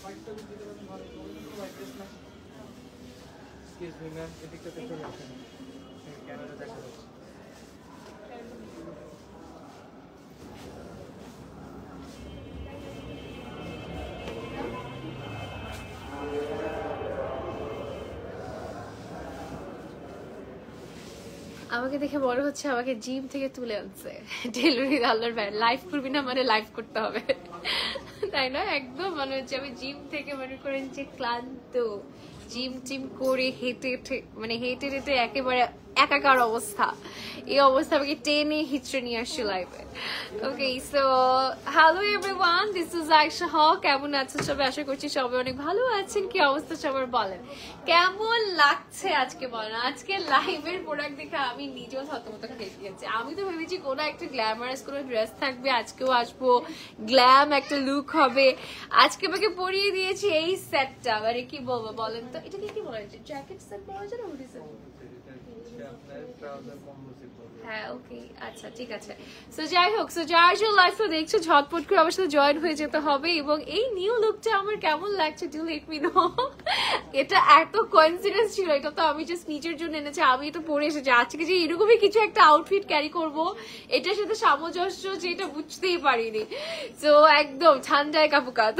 Excuse me ma'am, এদিকটাতে চলে আসেন, camera দেখা যাচ্ছে। আমাকে দেখে বড় হচ্ছে, আমাকে জিম থেকে তুলে আনছে ডেলিভারি আল্লাহর ভাই। লাইভ করবি না মানে লাইভ করতে হবে, তাই না? একদম মনে হচ্ছে আমি জিম থেকে মনে করেন যে ক্লান্ত, জিম টিম করে হেঁটে হেঁটে মানে হেঁটে হেঁটে একেবারে একাকার অবস্থা। এই অবস্থা আমাকে টেনে হিচড়ে নিয়ে আসছে লাইভে। Okay, so hello everyone, this is Ayesha Haque. কেমন আছেন সবাই? আশা করছি সবাই অনেক ভালো আছেন। কি অবস্থা সবার বলেন? কেমন লাগছে আজকে বলেন? আজকে লাইভের প্রোডাক্ট দেখে আমি নিজেও থতমত খেয়ে গিয়েছি। আমি তো ভেবেছি কোনো একটা গ্ল্যামারাস কোনো ড্রেস থাকবে, আজকেও আসবো, গ্ল্যাম একটা লুক হবে। আজকে আমাকে পরিয়ে দিয়েছি এই সেটটা, মানে কি বলবো বলেন তো? এটাকে কি বলা যায়? জ্যাকেট সেট বলা যায় না হুডি সেট? হ্যাঁ, ওকে, আচ্ছা ঠিক আছে। সো যাই হোক, সো যার যে লাইভটা দেখছো ঝটপট করে আমার সাথে জয়েন হয়ে যেতে হবে। এবং এই নিউ লুকটা আমার কেমন লাগছে ডু লেট মি নো। এটা এত কোইন্সিডেন্স ছিল, এটা তো আমি জাস্ট নিজের জন্য এনেছি। আমি তো পরে এসেছি আজকে যে এরকমই কিছু একটা আউটফিট ক্যারি করব, এটার সাথে সামঞ্জস্য যেটা বুঝতেই পারিনি। সো একদম ঠান্ডায় কাপুকাত।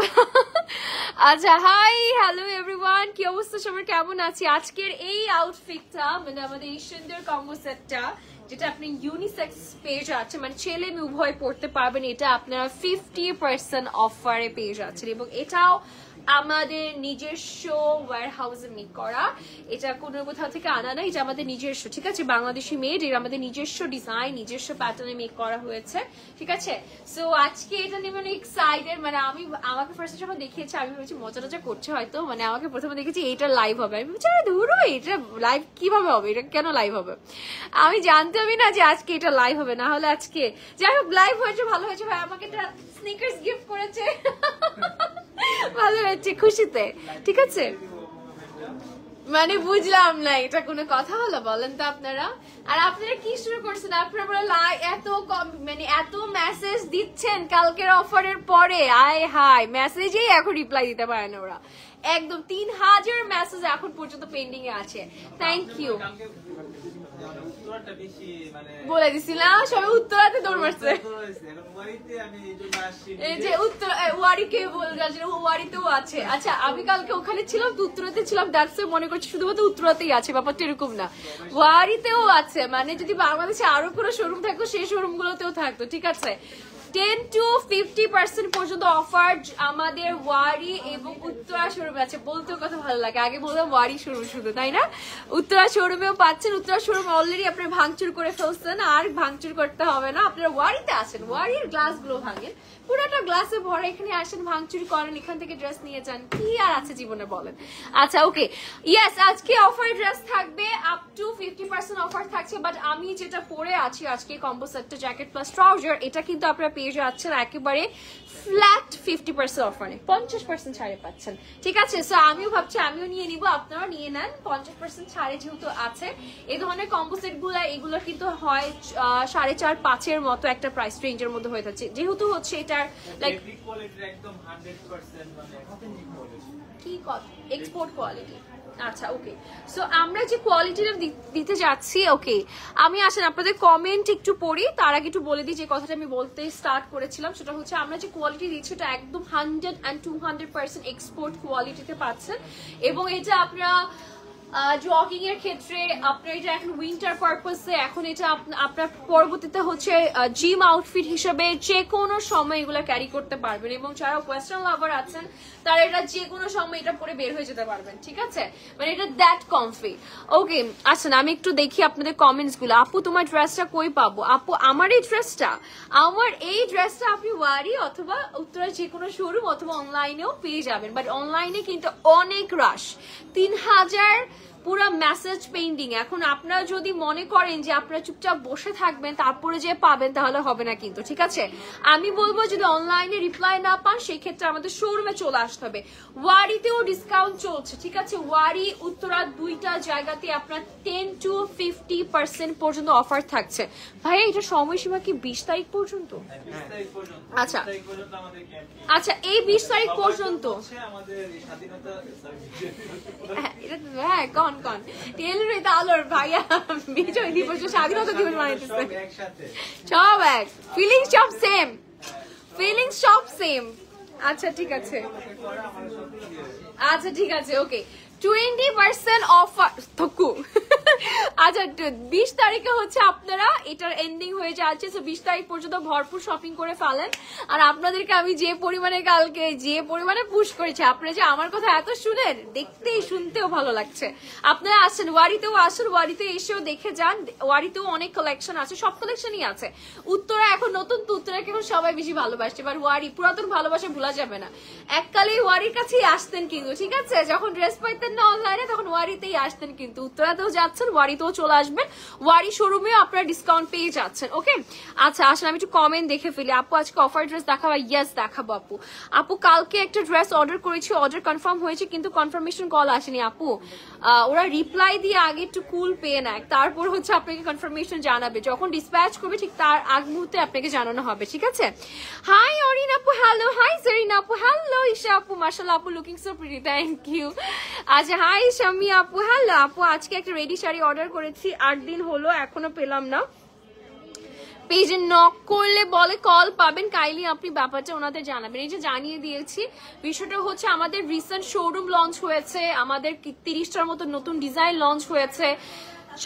আচ্ছা, হাই হ্যালো এভরিওয়ান, কি অবস্থা সবার? কেমন আছি? আজকের এই আউটফিটটা মানে আমাদের এই সুন্দর কম্বো সেটটা, যেটা আপনি ইউনিসেক্স পেয়ে যাচ্ছেন, মানে ছেলে মেয়ে উভয় পড়তে পারবেন। এটা আপনারা 50% অফারে পেয়ে যাচ্ছেন এবং এটাও আমাদের নিজস্ব ওয়্যার হাউসে মেক করা। এটা কোনো কোথাও থেকে আনা না, এটা আমাদের নিজস্ব, ঠিক আছে? বাংলাদেশি মেড, এটা আমাদের নিজস্ব ডিজাইন, নিজস্ব প্যাটার্নে মেক করা হয়েছে, ঠিক আছে? সো আজকে এটা নিয়ে মানে এক্সাইটেড। মানে আমাকে ফার্স্টে যখন দেখিয়েছে আমি ভেবেছি মজা টজা করছে হয়তো, মানে আমাকে প্রথমে দেখেছি এটা লাইভ হবে। আমি ভেবেছি ধরো এটা লাইভ কিভাবে হবে, এটা কেন লাইভ হবে? আমি জানতামই না যে আজকে এটা লাইভ হবে, না হলে আজকে। যাই হোক, লাইভ হয়েছে, ভালো হয়েছে। ভাই আমাকে একটা স্নিকার্স গিফট করেছে, ভালো হয়েছে, খুশিতে, ঠিক আছে? মানে বুঝলাম না, এটা কোনো কথা হলো বলেন তো আপনারা? আর আপনারা কি শুরু করছেন? আপনারা এত কম মানে এত মেসেজ দিচ্ছেন কালকের অফারের পরে, আয় হাই, মেসেজেই এখন রিপ্লাই দিতে পারে না ওরা। একদম 3000 মেসেজ এখন পর্যন্ত পেন্ডিং এ আছে। থ্যাংক ইউ বলে দিছিলাম, সবাই উত্তরাতে দৌড় মারছে। এই যে উত্তর ওয়ারিকে বলছে, ওয়ারিতেও আছে। আচ্ছা, আমি কালকে ওখানে ছিলাম তো উত্তরাতে ছিলাম, ডাকছে মনে করছি শুধুমাত্র উত্তরাতেই আছে, ব্যাপারটা এরকম না, ওয়ারিতেও আছে। মানে যদি বাংলাদেশে আরো কোনো শোরুম থাকতো সেই শোরুম গুলোতেও থাকতো, ঠিক আছে? 10 to 50% পর্যন্ত অফার আমাদের ওয়ারি এবং উত্তরা শোরুমে আছে। বলতেও কথা ভালো লাগে, আগে বললাম ওয়ারি শোরুম শুধু, তাই না? উত্তরা শোরুমেও পাচ্ছেন। উত্তরা শোরুম অলরেডি আপনারা ভাঙচুর করে ফেলছেন, আর ভাঙচুর করতে হবে না। আপনারা ওয়ারিতে আসেন, ওয়ারির গ্লাস গুলো ভাঙেন, পুরোটা গ্লাসে ভরা, এখানে আসেন, ভাঙচুরি করেন, এখান থেকে ড্রেস নিয়ে যান, কি আর আছে জীবনে বলেন? আচ্ছা, ওকে, ইয়েস, আজকে অফার ড্রেস থাকবে, আপ টু 50% অফার থাকছে। বাট আমি যেটা পরে আছি আজকে কম্বো সেটটা, জ্যাকেট প্লাস ট্রাউজার, এটা কিন্তু আপনারা পেয়ে যাচ্ছেন একেবারে ফ্ল্যাট 50% অফারে, 50% ছাড়ে পাচ্ছেন, ঠিক আছে? সো আমিও ভাবছি আমিও নিয়ে নিবো, আপনারাও নিয়ে নেন। 50% ছাড়ে যেহেতু আছে, এই ধরনের কম্বো সেট গুলো এগুলো কিন্তু হয় 4.5-5 মতো একটা প্রাইস রেঞ্জের মধ্যে হয়ে যাচ্ছে, যেহেতু হচ্ছে এটার লাইক একদম 100% মানে কি এক্সপোর্ট কোয়ালিটি। আচ্ছা, ওকে, সো আমরা যে কোয়ালিটিটা দিতে যাচ্ছি, ওকে, আমি আসেন আপনাদের কমেন্ট একটু পড়ি, তার আগে একটু বলে দিই যে কথাটা আমি বলতে স্টার্ট করেছিলাম, সেটা হচ্ছে আমরা যে কোয়ালিটি দিচ্ছি এটা একদম 100 and 200% এক্সপোর্ট কোয়ালিটিতে পাচ্ছেন। এবং এটা আপনারা জগিং এর ক্ষেত্রে, আপনার এটা এখন উইন্টার পারপাসে, এখন এটা আপনার পরবর্তীতে হচ্ছে জিম আউটফিট হিসেবে যে কোনো সময় এগুলো ক্যারি করতে পারবেন। এবং যারা ওয়েস্টার্ন লাভার আছেন তারা এটা যে কোনো সময় এটা পরে বের হয়ে যেতে পারবেন, ঠিক আছে? মানে এটা দ্যাট কমফি। ওকে, আসেন আমি একটু দেখি আপনাদের কমেন্টস গুলো। আপু তোমার ড্রেসটা কই পাবো? আপু আমার এই ড্রেসটা আপনি ওয়ারি অথবা উত্তরার যে কোনো শোরুম অথবা অনলাইনেও পেয়ে যাবেন। বাট অনলাইনে কিন্তু অনেক রাশ, 3000 পুরো মেসেজ পেন্ডিং। এখন আপনারা যদি মনে করেন যে আপনারা চুপচাপ বসে থাকবেন তারপরে যে পাবেন তাহলে হবে না কিন্তু, ঠিক আছে? আমি বলবো যদি অনলাইনে রিপ্লাই না পান সেই ক্ষেত্রে আমাদের শোরুমে চলে আসতে হবে। ওয়ারিতেও ডিসকাউন্ট চলছে, ঠিক আছে? ওয়ারি উত্তরা দুইটা জায়গাতে আপনার 10 to 50% পর্যন্ত অফার থাকছে। ভাইয়া এটা সময়সীমা কি 20 তারিখ পর্যন্ত? আচ্ছা আচ্ছা, এই 20 তারিখ পর্যন্ত হ্যাঁ কন টেলর এটা আলোর ভাইয়া বিজয় দিবস স্বাধীনতা দিবস মানাইতেছে সব এক, ফিলিংস সব সেম, ফিলিংস সব সেম। আচ্ছা ঠিক আছে, আচ্ছা ঠিক আছে, ওকে 20% অফার থকু। আচ্ছা 20 তারিখে হচ্ছে আপনারা এটার এন্ডিং হয়ে যাচ্ছে, 20 তারিখ পর্যন্ত ভরপুর শপিং করে ফেলেন। আর আপনাদেরকে আমি যে পরিমাণে কালকে যে পরিমাণে পুশ করেছি, আপনারা যে আমার কথা এত শুনেন, দেখতেই শুনতেও ভালো লাগছে। আপনারা আসছেন ওয়ারিতেও আসেন, ওয়ারিতে এসেও দেখে যান, ওয়ারিতেও অনেক কালেকশন আছে, সব কালেকশনই আছে। উত্তরা এখন নতুন তো উত্তরাকে এখন সবাই বেশি ভালোবাসছে, বাট ওয়ারি পুরাতন ভালোবাসা ভোলা যাবে না। এককালে ওয়ারির কাছেই আসতেন কিন্তু, ঠিক আছে? যখন ড্রেস পাইতেন না অনলাইনে তখন ওয়ারিতেই আসতেন কিন্তু। উত্তরাতেও যাচ্ছেন, ওয়ারিতেও চলে আসবেন, ওয়ারি শোরুমেও আপনারা ডিসকাউন্ট পেয়ে যাচ্ছেন। ওকে আচ্ছা আসলে আমি একটু কমেন্ট দেখে ফেলি। আপু আজকে অফার ড্রেস দেখাবো? ইয়েস দেখাবো আপু। আপু কালকে একটা ড্রেস অর্ডার করেছি, অর্ডার কনফার্ম হয়েছে কিন্তু কনফার্মেশন কল আসেনি আপু। ওরা রিপ্লাই দিয়ে আগে একটু কুল পেয়ে নেয়, তারপর হচ্ছে আপনাকে কনফার্মেশন জানাবে, যখন ডিসপ্যাচ করবে ঠিক তার আগ মুহূর্তে আপনাকে জানানো হবে, ঠিক আছে? হাই অরিন আপু, হ্যালো। হাই সেরিনা আপু, হ্যালো। ঈশা আপু, মাশাআল্লাহ আপু looking so pretty, thank you. আচ্ছা হাই শামি আপু, হ্যালো আপু। আজকে একটা রেডি শাড়ি অর্ডার করেছি, 8 দিন হলো এখনো পেলাম না। পেজে নক করলে বলে কল পাবেন, কাইলি আপনি ব্যাপারটা ওনাদের জানাবেন। এই যে জানিয়ে দিয়েছি, বিষয়টা হচ্ছে আমাদের রিসেন্ট শোরুম লঞ্চ হয়েছে, আমাদের 30টার মতো নতুন ডিজাইন লঞ্চ হয়েছে,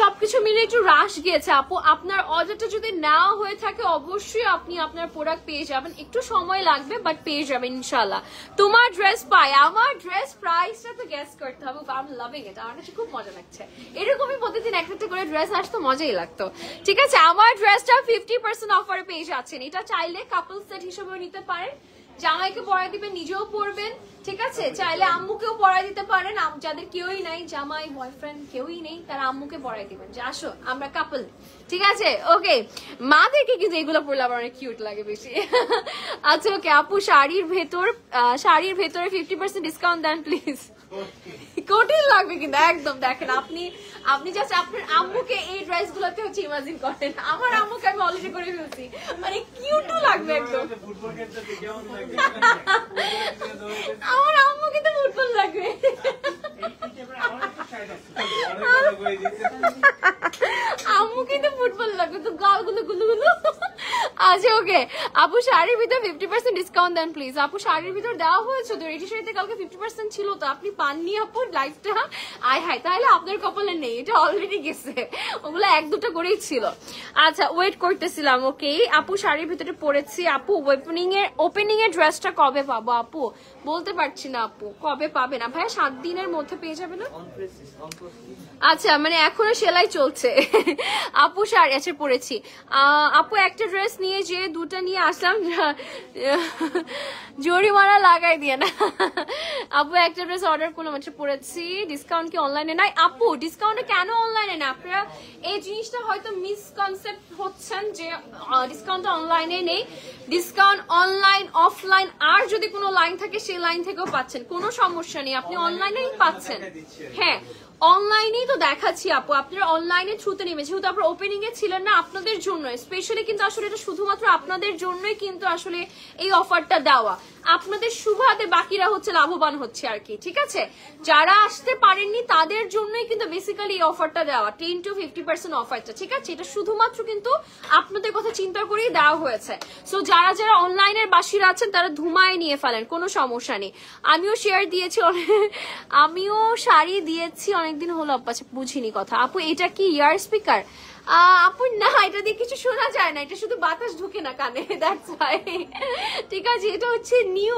সবকিছু মিলে একটু রাশ গিয়েছে আপু। আপনার অর্ডারটা যদি নেওয়া হয়ে থাকে অবশ্যই আপনি আপনার প্রোডাক্ট পেয়ে যাবেন, একটু সময় লাগবে বাট পেয়ে যাবেন ইনশাল্লাহ। তোমার ড্রেস পাই, আমার ড্রেস প্রাইসটা তো গেস করতে হবে। আই এম লাভিং ইট, আমার কাছে খুব মজা লাগছে। এরকমই প্রতিদিন একটা করে ড্রেস আসতো, মজাই লাগতো, ঠিক আছে? আমার ড্রেসটা 50% অফারে পেয়ে যাচ্ছেন। এটা চাইলে কাপল সেট হিসেবেও নিতে পারেন, জামাইকে পরাই দিবেন, নিজেও পরবেন, ঠিক আছে? চাইলে আম্মুকেও পরাই দিতে পারেন, যাদের কেউই নাই, জামাই বয়ফ্রেন্ড কেউই নেই, তারা আম্মুকে পরাই দিবেন যে আসো আমরা কাপল, ঠিক আছে? ওকে মাদেরকে কিন্তু এগুলো পরলে আবার অনেক কিউট লাগে বেশি। আচ্ছা ওকে আপু, শাড়ির ভেতরে 50% ডিসকাউন্ট দেন প্লিজ। কঠিন লাগবে কিন্তু একদম। দেখেন আপনি জাস্ট আপনার আম্মুকে এই ড্রেস গুলোতে হচ্ছে ইমাজিন করেন, আমার আম্মুকে আমি অলরেডি করে ফেলছি, মানে কিউটও লাগবে একদম। আমার আম্মুকে তো ফুটবল লাগবে। আম্মুকে তো ফুটবল লাগবে, তো গালগুলো গুলো। আচ্ছা ওকে আপু, শাড়ির ভিতর 50% ডিসকাউন্ট দেন প্লিজ। আপু শাড়ির ভিতর দেওয়া হয়েছে তো, রেডি শাড়িতে কালকে 50% ছিল তো, আপনি পাননি আপু লাইফটা? আয় হায়, তাহলে আপনার কপালে নেই, এটা অলরেডি গেছে, ওগুলো 1-2টা করেই ছিল। আচ্ছা ওয়েট করতেছিলাম। ওকে আপু শাড়ির ভিতরে পরেছি। আপু ওপেনিং এর ড্রেসটা কবে পাবো? আপু বলতে পারছি না আপু, কবে পাবে না ভাইয়া? 7 দিনের মধ্যে পেয়ে যাবে না? আচ্ছা মানে এখনো সেলাই চলছে। আপু শাড়ি আছে পরেছি। আপু একটা ড্রেস নিয়ে যে 2টা নিয়ে আসলাম, জরিমানা লাগাই দিয়ে না। আপু একটা ড্রেস অর্ডার করলাম, আচ্ছা পরেছি। ডিসকাউন্ট কি অনলাইনে নাই? আপু ডিসকাউন্ট কেন অনলাইনে না? আপনারা এই জিনিসটা হয়তো মিসকনসেপ্ট হচ্ছেন যে ডিসকাউন্ট অনলাইনে নেই। ডিসকাউন্ট অনলাইন অফলাইন আর যদি কোনো লাইন থাকে সেই লাইন থেকেও পাচ্ছেন, কোনো সমস্যা নেই, আপনি অনলাইনেই পাচ্ছেন। হ্যাঁ অনলাইনেই তো দেখাচ্ছি আপু, আপনারা অনলাইনে থ্রুতে নেবে, যেহেতু আপনারা ওপেনিং এ ছিলেন না, আপনাদের জন্য স্পেশালি কিন্তু আসলে এটা শুধুমাত্র আপনাদের জন্যই কিন্তু আসলে এই অফারটা দেওয়া। আপনাদের সুবাদে বাকিরা হচ্ছে লাভবান হচ্ছে আর কি, ঠিক আছে? যারা আসতে পারেননি তাদের জন্যই কিন্তু বেসিক্যালি এই অফারটা দেওয়া, 10 to 50% অফারটা, ঠিক আছে? এটা শুধুমাত্র কিন্তু আপনাদের কথা চিন্তা করেই দেওয়া হয়েছে। সো যারা অনলাইনের বাসীরা আছেন তারা ধুমায় নিয়ে ফেলেন, কোনো সমস্যা নেই। আমিও শেয়ার দিয়েছি, আমিও শাড়ি দিয়েছি অনেকদিন হলো আপু। আচ্ছা বুঝিনি কথা। আপু এটা কি ইয়ার স্পিকার? আপু না, এটা দিয়ে কিছু শোনা যায় না, এটা শুধু বাতাস ঢুকে না কানে, দ্যাটস ওয়াই। ঠিক আছে এটা হচ্ছে নিউ,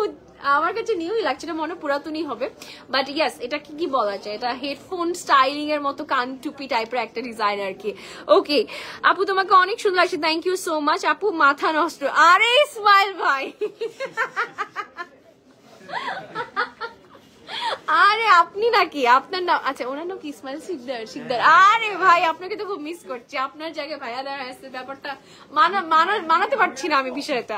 আমার কাছে নিউই লাগছে, এটা মনে পুরাতনই হবে, বাট ইয়াস এটা কি বলা যায়, এটা হেডফোন স্টাইলিং এর মতো কান টুপি টাইপের একটা ডিজাইন আর কি। ওকে আপু তোমাকে অনেক সুন্দর লাগছে, থ্যাংক ইউ সো মাচ। আপু মাথা নষ্ট, আরে ইসমাইল ভাই, আরে আপনি নাকি? আপনার নাম আচ্ছা, ওনার নাম কি? ইসমাইল শিকদার। শিকদার, আরে ভাই আপনাকে তো খুব মিস করছি। আপনার জায়গায় ভাইয়া দাঁড়া আছে, ব্যাপারটা মানাতে পারছি না আমি বিষয়টা।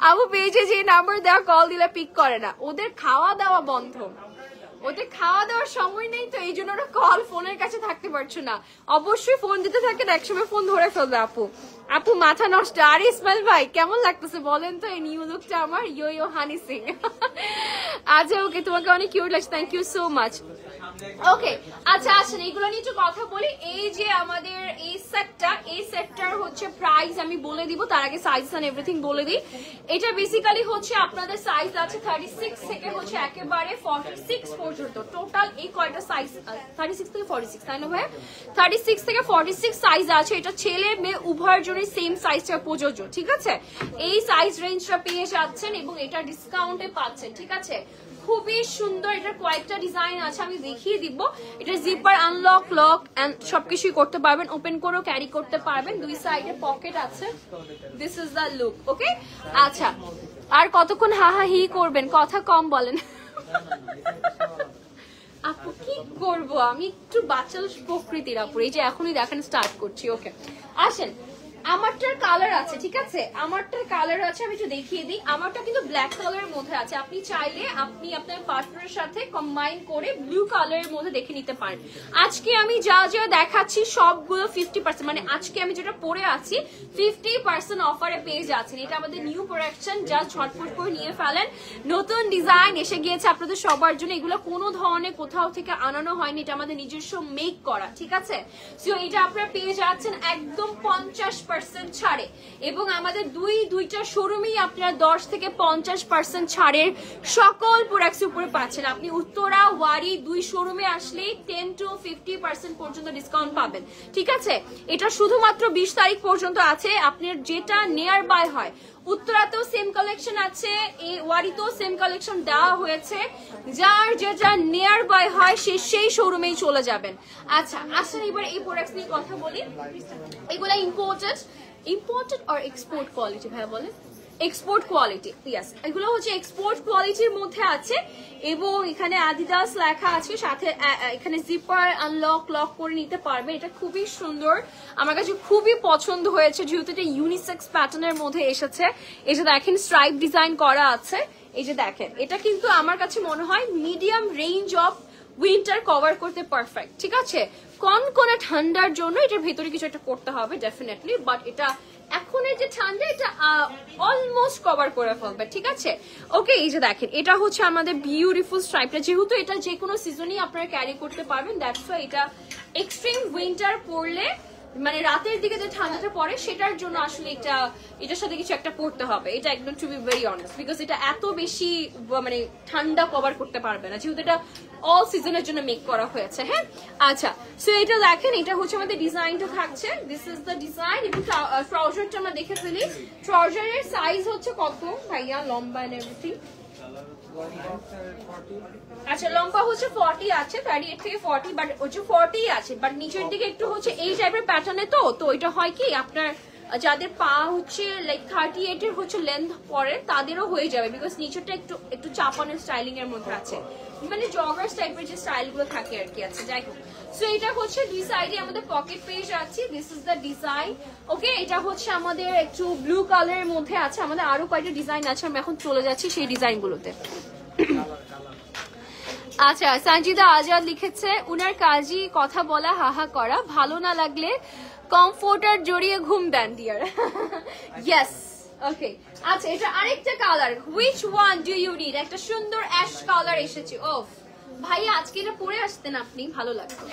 আপু পেয়েছে যে নাম্বার দেওয়া, কল দিলে পিক করে না, ওদের খাওয়া দাওয়া বন্ধ, ওদের খাওয়া দাওয়ার সময় নেই, তো এই জন্য ওরা কল ফোনের কাছে থাকতে পারছো না। অবশ্যই ফোন দিতে থাকেন, একসময় ফোন ধরে ফেলবে আপু। আপু মাথা নষ্ট। আরে ইসমাইল ভাই কেমন লাগতেছে বলেন তো এই নিউ লুকটা আমার? ইয়ো হানি সিং। আচ্ছা ওকে, তোমাকে অনেক কিউট লাগছে, থ্যাংক ইউ সো মাচ। ওকে আচ্ছা আসেন এগুলো নিয়ে একটু কথা বলি। এই যে আমাদের এই সেটটার হচ্ছে প্রাইস আমি বলে দিব, তার আগে সাইজ এন্ড এভরিথিং বলে দিই। এটা বেসিক্যালি হচ্ছে আপনাদের সাইজ আছে 36 থেকে হচ্ছে একেবারে 46 পর্যন্ত, টোটাল এই কয়টা সাইজ 36 থেকে 46 তাই না ভাই? 36 থেকে 46 সাইজ আছে। এটা ছেলে মেয়ে উভয়ের জন্য সেম সাইজটা প্রযোজ্য, ঠিক আছে? এই সাইজ রেঞ্জটা পেয়ে যাচ্ছেন এবং এটা ডিসকাউন্টে পাচ্ছেন, ঠিক আছে? খুবই সুন্দর। এটার কয়েকটা ডিজাইন আছে, আমি দেখিয়ে দিব। এটা জিপার, আনলক, লক এন্ড সবকিছুই করতে পারবেন, ওপেন করেও ক্যারি করতে পারবেন, দুই সাইডে পকেট আছে। This is the look. Okay আচ্ছা, আর কতক্ষণ হা হা হি করবেন? কথা কম বলেন। আপু কি করব, আমি একটু বাচাল প্রকৃতির আপু, এই যে এখনই দেখেন স্টার্ট করছি। ওকে আসেন, আমারটার কালার আছে, ঠিক আছে? আমারটার কালার আছে, আমি একটু দেখিয়ে দিই। আমারটা কিন্তু ব্ল্যাক কালারের মধ্যে আছে, আপনি চাইলে আপনি আপনার পার্টনারের সাথে কম্বাইন করে ব্লু কালারের মধ্যে দেখে নিতে পারেন। আজকে আমি যা যা দেখাচ্ছি সবগুলো 50%, মানে আজকে আমি যেটা পরে আছি 50% অফারে পেয়ে যাচ্ছেন। এটা আমাদের নিউ প্রোডাকশন, যা ঝটপট করে নিয়ে ফেলেন। নতুন ডিজাইন এসে গিয়েছে আপনাদের সবার জন্য, এগুলো কোনো ধরনের কোথাও থেকে আনানো হয়নি, এটা আমাদের নিজস্ব মেক করা, ঠিক আছে? সো এটা আপনারা পেয়ে যাচ্ছেন একদম 50% ছাড়ে, এবং আমাদের দুইটা শোরুমেই আপনারা 10 থেকে 50% ছাড়ের সকল প্রোডাক্টস উপরে পাচ্ছেন। আপনি উত্তরা, ওয়ারি দুই শোরুমে আসলে 10 to 50% পর্যন্ত ডিসকাউন্ট পাবেন, ঠিক আছে? এটা শুধুমাত্র 20 তারিখ পর্যন্ত আছে। আপনার যেটা নিয়ার বাই হয়, উত্তরাতেও সেম কালেকশন আছে, এই ওয়ারিতেও সেম কালেকশন দেওয়া হয়েছে, যার যেটা নিয়ার বাই হয় সেই শোরুমেই চলে যাবেন। আচ্ছা আসেন এবার এই প্রোডাক্টস নিয়ে কথা বলি। এগুলা ইম্পোর্টেড আর এক্সপোর্ট কোয়ালিটি ভাইয়া বলেন? এক্সপোর্ট কোয়ালিটি, ইয়েস, এগুলো হচ্ছে এক্সপোর্ট কোয়ালিটির মধ্যে আছে, এবং এখানে আদিদাস লেখা আছে, সাথে এখানে জিপার আনলক লক করে নিতে পারবে। এটা খুবই সুন্দর, আমার কাছে খুবই পছন্দ হয়েছে, যেহেতু এটা ইউনিসেক্স প্যাটার্নের মধ্যে এসেছে। এই যে দেখেন স্ট্রাইপ ডিজাইন করা আছে, এই যে দেখেন, এটা কিন্তু আমার কাছে মনে হয় medium range of winter cover করতে পারফেক্ট, ঠিক আছে? কনকনে ঠান্ডার জন্য এটার ভেতরে কিছু একটা করতে হবে ডেফিনেটলি, বাট এটা এখন এই যে ঠান্ডা, এটা অলমোস্ট কভার করে ফেলবে, ঠিক আছে? ওকে এই যে দেখেন, এটা হচ্ছে আমাদের বিউটিফুল স্ট্রাইপটা, যেহেতু এটা যে কোনো সিজনই আপনারা ক্যারি করতে পারবেন, দ্যাটস ওয়াই এটা এক্সট্রিম উইন্টার পরলে, মানে রাতের দিকে যে ঠান্ডাটা পড়ে সেটার জন্য আসলে এটার সাথে কিছু একটা পড়তে হবে। এটা একদম to be very honest, because এটা এত বেশি মানে ঠান্ডা কভার করতে পারবে না, যেহেতু এটা অল সিজনের জন্য মেক করা হয়েছে। হ্যাঁ আচ্ছা, সো এটা দেখেন, এটা হচ্ছে আমাদের ডিজাইনটা থাকছে, দিস ইজ দ্য ডিজাইন। এবং ট্রাউজারটা আমরা দেখে ফেলি, ট্রাউজারের সাইজ হচ্ছে কত ভাইয়া, লম্বা এন্ড এভরিথিং? আচ্ছা লম্বা হচ্ছে 40 আছে, 38 থেকে 40, বাট হচ্ছে 40 আছে, বাট নিচের দিকে একটু হচ্ছে এই টাইপের প্যাটার্নে, তো এটা হয় কি আপনার যাদের পা হচ্ছে লাইক 38 এর হচ্ছে লেন্থ পরে তাদেরও হয়ে যাবে, বিকজ নিচেরটা একটু চাপানোর স্টাইলিং এর মধ্যে আছে, মানে জগার্স টাইপের যে স্টাইল গুলো থাকে আর কি আছে। যাই হোক, সো এটা হচ্ছে দুই সাইডে আমাদের পকেট পেয়ে যাচ্ছি, দিস ইজ দ্য ডিজাইন। ওকে, এটা হচ্ছে আমাদের একটু ব্লু কালারের মধ্যে আছে, আমাদের আরো কয়েকটা ডিজাইন আছে, আমি এখন চলে যাচ্ছি সেই ডিজাইন গুলোতে। আচ্ছা, সঞ্জিদা আজাদ লিখেছে, উনার কাজই কথা বলা, হাহা করা, ভালো না লাগলে কমফোর্টার জড়িয়ে ঘুম দেন ডিয়ার। ইয়েস, ওকে। আচ্ছা, এটা আরেকটা colour, which one do you need? একটা সুন্দর অ্যাশ কালার এসেছে। ওফ ভাইয়া, আজকে এটা পরে আসতেন আপনি, ভালো লাগতো।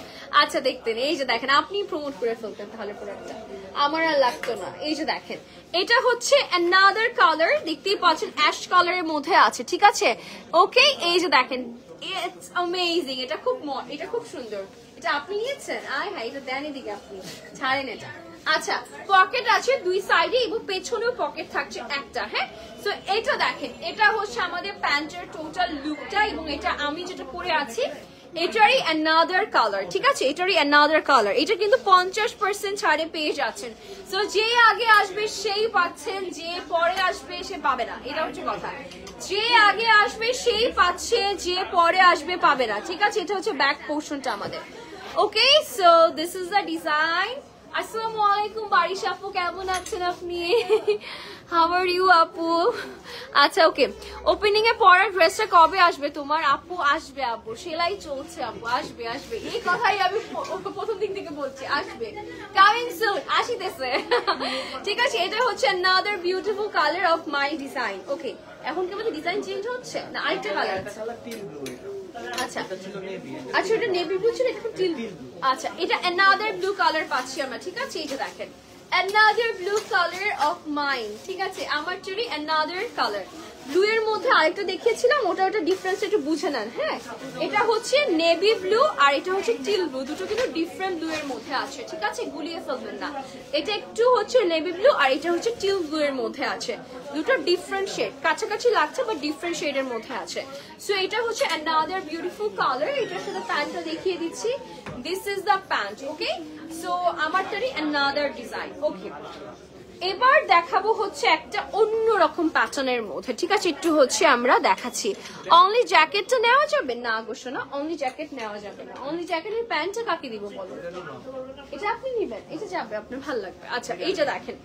আচ্ছা দেখতেন, এই যে দেখেন, আপনি প্রমোট করে ফেলতেন তাহলে প্রোডাক্টটা, আমার আর লাগতো না। এই যে দেখেন, এটা হচ্ছে অ্যানাদার কালার, দেখতেই পাচ্ছেন অ্যাশ কালারের মধ্যে আছে, ঠিক আছে? ওকে, এই যে দেখেন, ইটস অ্যামেজিং, এটা খুব সুন্দর। এটা আপনি নিয়েছেন? আয় হাই, এটা দেন এদিকে, আপনি ছাড়েন এটা। আচ্ছা, পকেট আছে দুই সাইডে এবং পেছনেও পকেট থাকছে একটা। হ্যাঁ, সো এটা দেখেন, এটা হচ্ছে আমাদের প্যান্টের টোটাল লুকটা, এবং এটা আমি যেটা পরে আছি এটারই অ্যানাদার কালার, ঠিক আছে? এটারই অ্যানাদার কালার। এটা কিন্তু 50% ছাড়ে পেয়ে যাচ্ছেন। সো যে আগে আসবে সেই পাচ্ছেন, যে পরে আসবে সে পাবে না, এটা হচ্ছে কথা। যে আগে আসবে সেই পাচ্ছে, যে পরে আসবে পাবে না, ঠিক আছে? এটা হচ্ছে ব্যাক পোর্শনটা আমাদের। Okay, so this is the design. আসসালামু আলাইকুম বারিশ আপু, কেমন আছেন আপনি? হাউ আর ইউ আপু? আচ্ছা ওকে, ওপেনিং এ পরার ড্রেসটা কবে আসবে তোমার? আপু আসবে, আপু সেলাই চলছে, আপু আসবে আসবে, এই কথাই আমি প্রথম দিন থেকে বলছি, আসবে, কামিং সুন, আসিতেছে। ঠিক আছে, এটা হচ্ছে another beautiful color of my design. ওকে, এখন কি আমাদের ডিজাইন চেঞ্জ হচ্ছে না আরেকটা কালার আছে? আচ্ছা আচ্ছা, এটা নেভি ব্লু ছিল, এটা টিল। আচ্ছা, এটা another blue color পাচ্ছি আমরা, ঠিক আছে? এই যে দেখেন another blue color of mine, ঠিক আছে? আমার চুরি another color ব্লু এর মধ্যে আরেকটা দেখিয়েছিলাম, ওটা ডিফারেন্স একটু বুঝে নেন। হ্যাঁ, এটা হচ্ছে নেভি ব্লু আর এটা হচ্ছে টিল ব্লু, দুটো কিন্তু ডিফারেন্ট ব্লু এর মধ্যে আছে, ঠিক আছে? গুলিয়ে ফেলবেন না। এটা একটু হচ্ছে নেভি ব্লু আর এটা হচ্ছে টিল ব্লু এর মধ্যে আছে, দুটো ডিফারেন্ট শেড, কাছাকাছি লাগছে বাট ডিফারেন্ট শেড এর মধ্যে আছে। সো এটা হচ্ছে another beautiful color। এটার সাথে প্যান্টটা দেখিয়ে দিচ্ছি, this is the pant. Okay, so আমারটারই another ডিজাইন। ওকে, এবার দেখাবো হচ্ছে একটা অন্যরকম প্যাটার্নের মধ্যে, ঠিক আছে? একটু হচ্ছে আমরা দেখাচ্ছি। অনলি জ্যাকেটটা নেওয়া যাবে না গো সোনা, অনলি জ্যাকেট নেওয়া যাবে না। অনলি জ্যাকেটের প্যান্টটা কাকে দিব বলো? এটা আপনি নিবেন, এটা যাবে, আপনার ভালো লাগবে। আচ্ছা, এইটা দেখেন,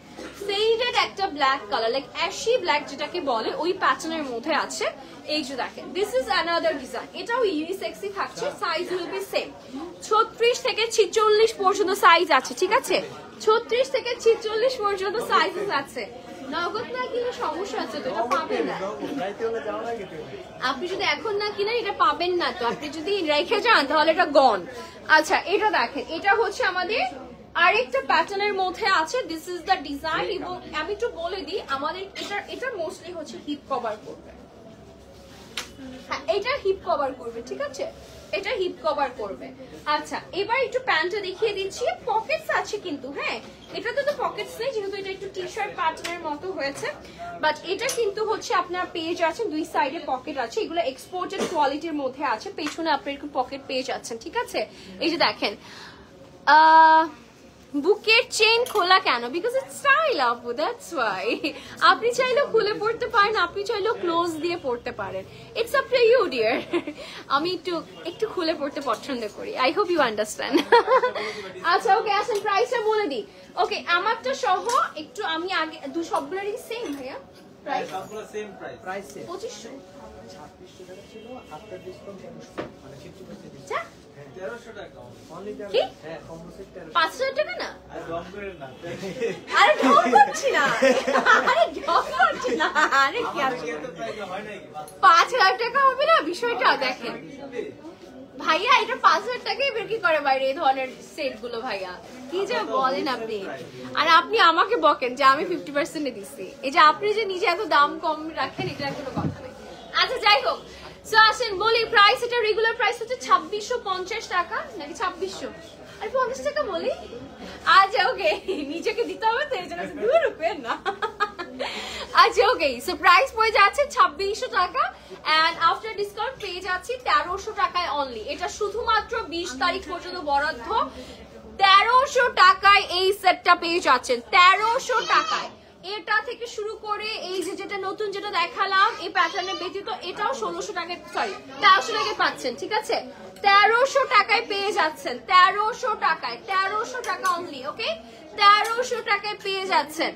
ফেডেড একটা black colour, like ashy black যেটাকে বলে, ওই প্যাটার্নের মধ্যে আছে। এই যে দেখেন, দিস ইজ অ্যানাদার ডিজাইন, এটাও ইউনিসেক্সি থাকছে, সাইজ উইল বি সেম। 36 থেকে 46 পর্যন্ত সাইজ আছে, ঠিক আছে? 36 থেকে 46 পর্যন্ত সাইজেস আছে। নগদ না কিনে সমস্যা আছে তো, এটা পাবেন না। আপনি যদি এখন না কিনেন এটা পাবেন না তো, আপনি যদি রেখে যান তাহলে এটা গন। আচ্ছা, এটা দেখেন, এটা হচ্ছে আমাদের আরেকটা প্যাটার্নের মধ্যে আছে, দিস ইজ দ্য ডিজাইন। এবং আমি একটু বলে দিই, আমাদের এটা মোস্টলি হচ্ছে হিপ কভার করবে। হ্যাঁ, এটা হিপ কভার করবে, ঠিক আছে? এটা হিপ কভার করবে। আচ্ছা, এবার একটু প্যান্টটা দেখিয়ে দিচ্ছি, পকেটস আছে কিন্তু। হ্যাঁ, এটাতে তো পকেটস নেই যেহেতু এটা একটু টি শার্ট প্যাটার্নের মতো হয়েছে, বাট এটা কিন্তু হচ্ছে আপনার পেজ আছে, দুই সাইডে পকেট আছে, এগুলো এক্সপোর্টেড কোয়ালিটির মধ্যে আছে। পেছনে আপনার একটু পকেট পেজ আছেন, ঠিক আছে? এই যে দেখেন, বুকের চেইন খোলা কেন? বিকজ ইটস স্টাইল আপু, দ্যাটস ওয়াই। আপনি চাইলেও খুলে পড়তে পারেন, আপনি চাইলেও ক্লোজ দিয়ে পড়তে পারেন, it's up to you dear. আমি একটু খুলে পড়তে পছন্দ করি, আই হোপ ইউ আন্ডারস্ট্যান্ড। আচ্ছা ওকে, আসেন প্রাইসটা বলে দিই। ওকে, আমারটা সহ একটু আমি আগে সবগুলোরই সেম ভাইয়া প্রাইস, সবগুলো সেম প্রাইস 2500 2600 টাকা ছিল, আফটার ডিসকাউন্ট 1300 মানে 50% $1300 অনলি। কি? হ্যাঁ, কম্বো সেট 5000 টাকা না? আর কম করে না। আরে ঢং করছি না, আরে ঢং করছি না, আরে কি আছে? 5000 টাকা হবে না বিষয়টা? দেখেন ভাইয়া, এটা 5000 টাকায় বিক্রি করে বাইরে এই ধরনের সেট গুলো। ভাইয়া কি যে বলেন আপনি, আর আপনি আমাকে বকেন যে আমি 50% দিচ্ছি। এই যে আপনি যে নিজে এত দাম কম রাখেন, এটা কোনো কথা নেই। আচ্ছা যাই হোক, সো আসেন বলি প্রাইস। এটা রেগুলার প্রাইস হচ্ছে 2650 টাকা, নাকি 2600? আর 50 টাকা বলি। আচ্ছা ওকে, নিজেকে দিতে হবে তো, এই জন্য 2 রুপিয়া না। আচ্ছা ওকে, সো প্রাইস পড়ে যাচ্ছে 2600 টাকা, এন্ড আফটার ডিসকাউন্ট পেয়ে যাচ্ছি 1300 টাকায় অনলি। এটা শুধুমাত্র 20 তারিখ পর্যন্ত বরাদ্দ। 1300 টাকায় এই সেটটা পেয়ে যাচ্ছেন, 1300 টাকায়। এটা থেকে শুরু করে এই যে যেটা নতুন যেটা দেখালাম এই প্যাটার্নের ব্যতীত, এটাও 1600 টাকায়, সরি 1300 টাকায় পাচ্ছেন, ঠিক আছে? 1300 টাকায় পেয়ে যাচ্ছেন, 1300 টাকায়, 1300 টাকা অনলি। ওকে, 1300 টাকায় পেয়ে যাচ্ছেন।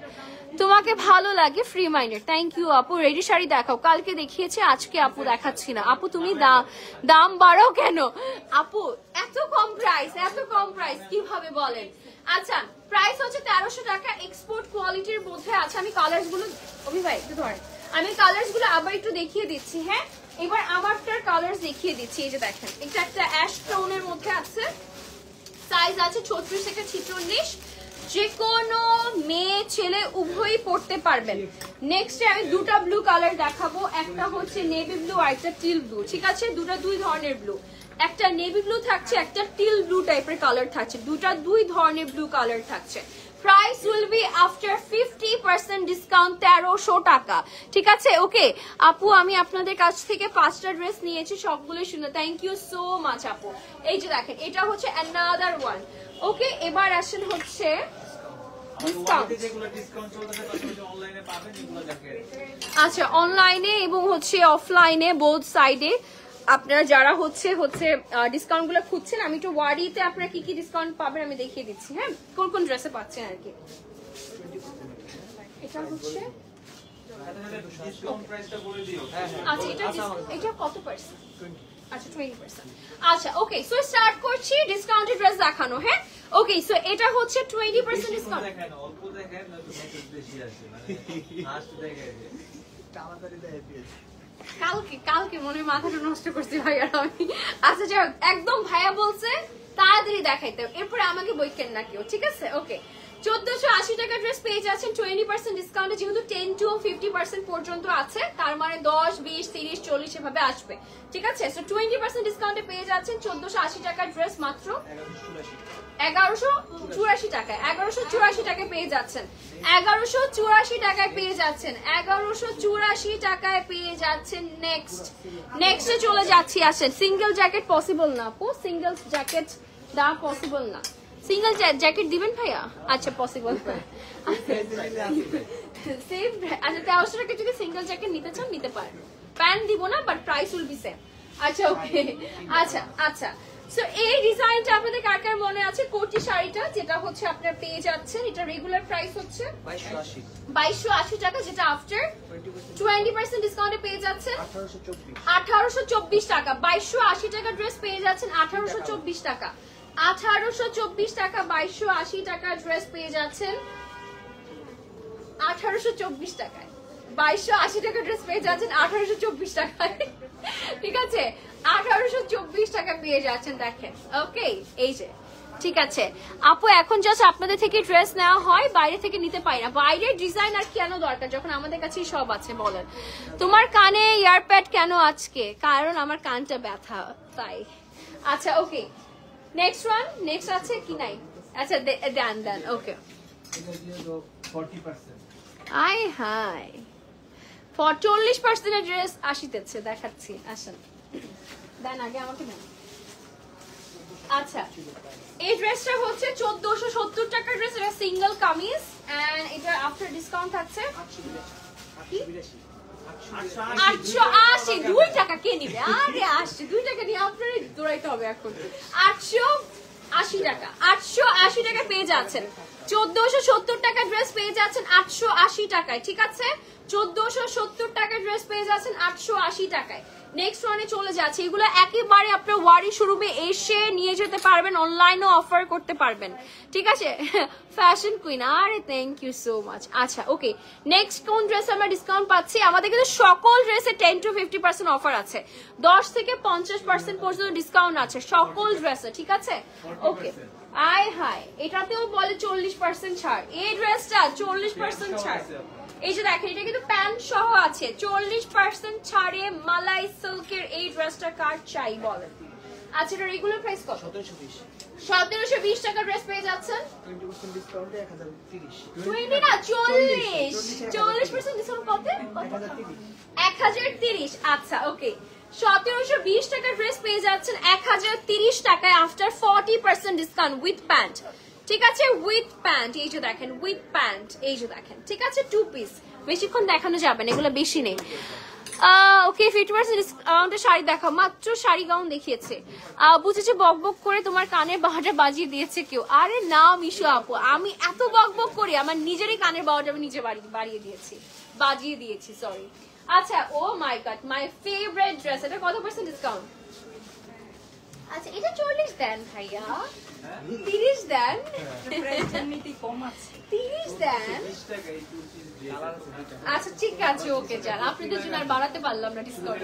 তোমাকে ভালো লাগে ফ্রি মাইন্ডেড, থ্যাংক ইউ আপু। রেডি শাড়ি দেখাও, কালকে দেখিয়েছি, আজকে আপু দেখাচ্ছি না। আপু তুমি দাম বাড়াও কেন আপু? এত কম প্রাইস, এত কম প্রাইস কিভাবে বলেন? আচ্ছা, প্রাইস হচ্ছে 1300 টাকা, এক্সপোর্ট কোয়ালিটির মধ্যে আছে। আমি কালার্স গুলো, অভি ভাই একটু ধরেন, আমি কালার্স গুলো আবার একটু দেখিয়ে দিচ্ছি। হ্যাঁ, এবার আমারটার কালার্স দেখিয়ে দিচ্ছি। এই যে দেখেন, এটা একটা অ্যাশ টোনের মধ্যে আছে, সাইজ আছে 36 থেকে 46, যে কোনো মেয়ে ছেলে উভয়ই পড়তে পারবেন। নেক্সট আমি দুটা ব্লু কালার দেখাবো, একটা হচ্ছে নেভি ব্লু আর একটা টিল ব্লু, ঠিক আছে? দুই ধরনের ব্লু, একটা নেভি ব্লু থাকছে, একটা টিল ব্লু টাইপের কালার থাকছে, দুই ধরনের ব্লু কালার থাকছে। Price will be after 50% discount 1300 টাকা, ঠিক আছে? ওকে আপু, আমি আপনাদের কাছ থেকে 5টা ড্রেস নিয়েছি, সবগুলো শুনে থ্যাংক ইউ সো মাচ আপু। এই যে দেখেন, এটা হচ্ছে অ্যানাদার ওয়ান। ওকে, এবার আসেন হচ্ছে ডিসকাউন্ট। যেগুলো ডিসকাউন্ট চলতেছে পাশাপাশি অনলাইনে পাবেন এগুলো জ্যাকেট। আচ্ছা, অনলাইনে এবং হচ্ছে অফলাইনে বোথ সাইডে আপনারা যারা হচ্ছে ডিসকাউন্ট গুলো খুঁজছেন, আমি একটু ওয়ারিতে আপনারা কি কি ডিসকাউন্ট পাবেন আমি দেখিয়ে দিচ্ছি। হ্যাঁ, কোন কোন ড্রেসে পাচ্ছেন আর কি। এটা হচ্ছে ডিসকাউন্ট প্রাইসটা বলে দিও। আচ্ছা, এটা কত পার্সেন্ট? আচ্ছা 20%। আচ্ছা ওকে, সো স্টার্ট করছি ডিসকাউন্টেড ড্রেস দেখানো। হ্যাঁ ওকে, সো এটা হচ্ছে 20% ডিসকাউন্ট। দেখেন অল্প দেখেন না তো মেসেজ বেশি আসে, মানে লাস্ট দেখেন তাড়াতাড়ি দেয় পেজ। কালকে মনে হয় মাথাটা নষ্ট করছি ভাইয়া আমি। আচ্ছা যাই হোক, একদম ভাইয়া বলছে তাড়াতাড়ি দেখাইতে, এরপরে আমাকে বই কেন না কেউ, ঠিক আছে। ওকে, 1480 টাকা ড্রেস পেয়ে যাচ্ছেন 20% ডিসকাউন্টে, যেহেতু 10 to 50% পর্যন্ত আছে, তার মানে 10, 20, 30, 40 এভাবে আসবে, ঠিক আছে। সো 20% ডিসকাউন্টে পেয়ে যাচ্ছেন 1480 টাকার ড্রেস মাত্র 1184 টাকায়। 1184 টাকায় পেয়ে যাচ্ছেন, 1184 টাকায় পেয়ে যাচ্ছেন, 1184 টাকায় পেয়ে যাচ্ছেন। নেক্সটে চলে যাচ্ছি, আসেন। সিঙ্গেল জ্যাকেট পসিবল না আপু, সিঙ্গেল জ্যাকেট দেওয়া পসিবল না। সিঙ্গেল জ্যাকেট দিবেন ভাইয়া? আচ্ছা পসিবল। সেম। আচ্ছা 1300 টাকা যদি সিঙ্গেল জ্যাকেট নিতে চান নিতে পারেন, প্যান্ট দিব না, but price will be same. আচ্ছা ওকে, আচ্ছা সো এই ডিজাইনটা আপনাদের কার কার মনে আছে? কোটি শাড়িটা যেটা হচ্ছে আপনারা পেয়ে যাচ্ছেন, এটা রেগুলার প্রাইস হচ্ছে 2280 টাকা, যেটা আফটার 20% ডিসকাউন্টে পেয়ে যাচ্ছেন 1824 টাকা। 2280 টাকা ড্রেস পেয়ে যাচ্ছেন 1824 টাকা। 1824 টাকা, 2280 টাকা ড্রেস পেয়ে যাচ্ছেন 1824 টাকায়। 2280 টাকা ড্রেস পেয়ে যাচ্ছেন 1824 টাকায়, ঠিক আছে। 1824 টাকা পেয়ে যাচ্ছেন, দেখেন। ওকে, এই যে ঠিক আছে আপু, এখন জাস্ট আপনাদের থেকে ড্রেস নেওয়া হয়, বাইরে থেকে নিতে পারি না। বাইরের ডিজাইন আর কেন দরকার যখন আমাদের কাছেই সব আছে? বলেন। তোমার কানে ইয়ারপ্যাড কেন আজকে? কারণ আমার কানটা ব্যথা, তাই। আচ্ছা ওকে, নেক্সট ওয়ান, নেক্সট আছে কি নাই? আচ্ছা দেন ওকে। এটা দিয়ে তো 40%। আই হাই, 40% ড্রেস আসিতেছে, দেখাচ্ছি, আসেন দেন আগে আমাকে দেন। আচ্ছা, এই ড্রেসটা হচ্ছে 1470 টাকার ড্রেস, এটা সিঙ্গেল কামিজ এন্ড এটা আফটার ডিসকাউন্ট থাকছে 880। 2 টাকা কে নিবে? আরে 80, 2 টাকা নিয়ে আপনারই দৌড়াইতে হবে এখন। 880 টাকা, 880 টাকা পেয়ে যাচ্ছেন। 1470 টাকা ড্রেস পেয়ে যাচ্ছেন 880 টাকায়, ঠিক আছে। 1470 টাকা ড্রেস পেয়ে যাচ্ছেন 880 টাকায়। নেক্সট ওয়ানে চলে যাচ্ছে, এগুলো একেবারে আপনার ওয়ারি শোরুমে এসে নিয়ে যেতে পারবেন, অনলাইনও অফার করতে পারবেন, ঠিক আছে। ফ্যাশন কুইন, আরে থ্যাংক ইউ সো মাচ। আচ্ছা ওকে, নেক্সট কোন ড্রেস আমরা ডিসকাউন্ট পাচ্ছি? আমাদের কিন্তু সকল ড্রেসে 10 to 50% অফার আছে, 10 থেকে 50% পর্যন্ত ডিসকাউন্ট আছে সকল ড্রেসে, ঠিক আছে। ওকে, আয় হাই, এটাতেও বলে 40% ছাড়, এই ড্রেসটা 40% ছাড়। এই যে দেখেন, এটা কিন্তু প্যান্ট সহ আছে, 40% ছাড়ে মালাই সিল্কের এই ড্রেসটা কার চাই বলেন? আচ্ছা, এটা রেগুলার প্রাইস কত? 1720 টাকা ড্রেস পেয়ে যাচ্ছেন 20% ডিসকাউন্টে 1030। 20 না 40% ডিসকাউন্ট কত? 1030। আচ্ছা ওকে, 1720 টাকা ড্রেস পেয়ে যাচ্ছেন 1030 টাকায় আফটার 40% ডিসকাউন্ট উইথ প্যান্ট, ঠিক আছে। উইথ প্যান্ট, এই যে দেখেন উইথ প্যান্ট, এই যে দেখেন, ঠিক আছে। 2 পিস, বেশিক্ষণ দেখানো যাবে না, এগুলো বেশি নেই। ওকে, 50% ডিসকাউন্টে শাড়ি দেখাও। মাত্র শাড়ি গাউন দেখিয়েছে, বুঝেছি বক বক করে তোমার কানের বাহাটা বাজিয়ে দিয়েছে কেউ। আরে না মিশু আপু, আমি এত বক বক করি, আমার নিজেরই কানের বাহাটা আমি নিজে বাজিয়ে দিয়েছি, সরি। আচ্ছা, ও মাই গড, মাই ফেভারিট ড্রেস, এটা কত পার্সেন্ট ডিসকাউন্ট? আচ্ছা, এটা 40 দেন ভাইয়া, 30 দেন, 30 দেন। আচ্ছা ঠিক আছে, ওকে যান, আপনাদের জন্য আর বাড়াতে পারলাম না ডিসকাউন্ট।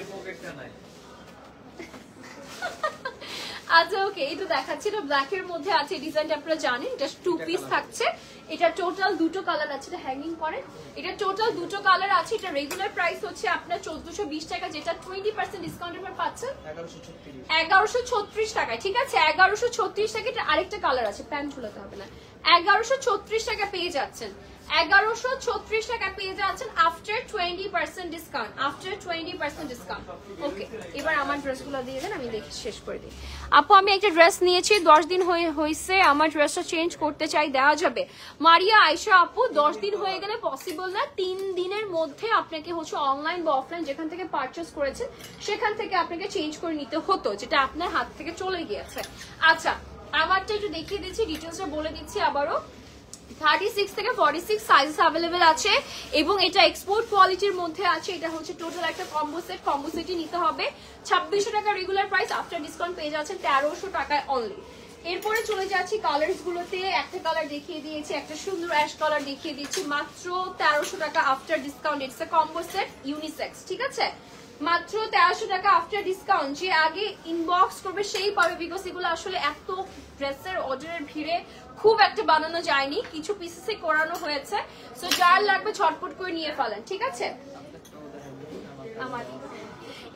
আচ্ছা ওকে, এই তো দেখাচ্ছি, এটা ব্ল্যাক এর মধ্যে আছে, ডিজাইনটা আপনারা জানেন, এটা 2 পিস থাকছে। এটা টোটাল 2টো কালার আছে, এটা হ্যাঙ্গিং করে, এটা টোটাল 2টো কালার আছে। এটা রেগুলার প্রাইস হচ্ছে আপনার 1420 টাকা, যেটা 20% ডিসকাউন্টের পর পাচ্ছেন 1136 টাকায়, ঠিক আছে। 1136 টাকা, এটা আরেকটা কালার আছে, প্যান্ট ঝুলাতে হবে না। 1136 টাকা পেয়ে যাচ্ছেন, 1136 টাকা পেয়ে যাচ্ছেন আফটার 20% ডিসকাউন্ট, আফটার 20% ডিসকাউন্ট। ওকে, এবার আমার ড্রেসগুলো দিয়ে দেন, আমি দেখে শেষ করে দিই। আপু আমি একটা ড্রেস নিয়েছি, 10 দিন হয়েছে, আমার ড্রেসটা চেঞ্জ করতে চাই, দেওয়া যাবে? মারিয়া আয়েশা আপু 10 দিন হয়ে গেলে পসিবল না, 3 দিনের মধ্যে আপনাকে হচ্ছে অনলাইন বা অফলাইন যেখান থেকে পারচেস করেছেন সেখান থেকে আপনাকে চেঞ্জ করে নিতে হতো, যেটা আপনার হাত থেকে চলে গিয়েছে। আচ্ছা, আমারটা একটু দেখিয়ে দিচ্ছি, ডিটেলসটা বলে দিচ্ছি আবারও। 36 থেকে 46 সাইজ অ্যাভেলেবেল আছে এবং এটা এক্সপোর্ট কোয়ালিটির মধ্যে আছে। এটা হচ্ছে টোটাল একটা কম্বো সেট, কম্বো সেটই নিতে হবে। 2600 টাকা রেগুলার প্রাইস, আফটার ডিসকাউন্ট পেয়ে যাচ্ছেন 1300 টাকায় অনলি। এরপরে চলে যাচ্ছি কালার্স গুলোতে, একটা কালার দেখিয়ে দিয়েছি, একটা সুন্দর অ্যাশ কালার দেখিয়ে দিচ্ছি, মাত্র 1300 টাকা after discount. It's a combo set, unisex, ঠিক আছে? মাত্র 1300 টাকা আফটার ডিসকাউন্ট। যে আগে ইনবক্স করবে সেই পাবে, বিকজ এগুলো আসলে এত ড্রেসের অর্ডারের ভিড়ে খুব একটা বানানো যায়নি, কিছু পিসেসে করানো হয়েছে। সো যার লাগবে ঝটপট করে নিয়ে ফেলেন, ঠিক আছে? আমার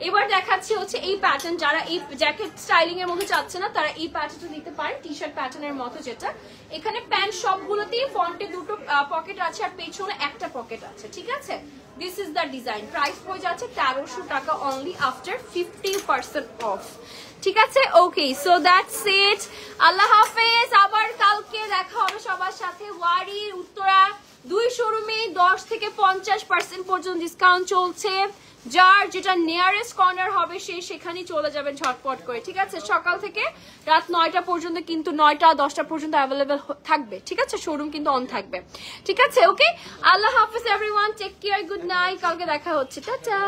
এবার দেখাচ্ছি হচ্ছে এই প্যাটার্ন, যারা এই জ্যাকেট স্টাইলিং এর মধ্যে চাচ্ছে না তারা এই প্যাটার্নটা নিতে পারেন, টি শার্ট প্যাটার্নের মতো, যেটা এখানে প্যান্ট সবগুলোতেই ফ্রন্টে দুটো পকেট আছে আর পেছনে একটা পকেট আছে, ঠিক আছে? This is the design. Price পড়ে যাচ্ছে 1300 টাকা অনলি আফটার 50% অফ, ঠিক আছে? ওকে, সো দ্যাটস ইট, আল্লাহ হাফেজ। আবার কালকে দেখা হবে সবার সাথে। ওয়ারির উত্তরা 2 শোরুমে 10 থেকে 50% পর্যন্ত ডিসকাউন্ট চলছে, যার যেটা নিয়ারেস্ট কর্নার হবে সে সেখানেই চলে যাবেন ঝটপট করে, ঠিক আছে? সকাল থেকে রাত 9টা পর্যন্ত, কিন্তু 9টা 10টা পর্যন্ত অ্যাভেলেবেল থাকবে, ঠিক আছে? শোরুম কিন্তু অন থাকবে, ঠিক আছে? ওকে, আল্লাহ হাফেজ everyone, take care, good night, কালকে দেখা হচ্ছে, টাটা।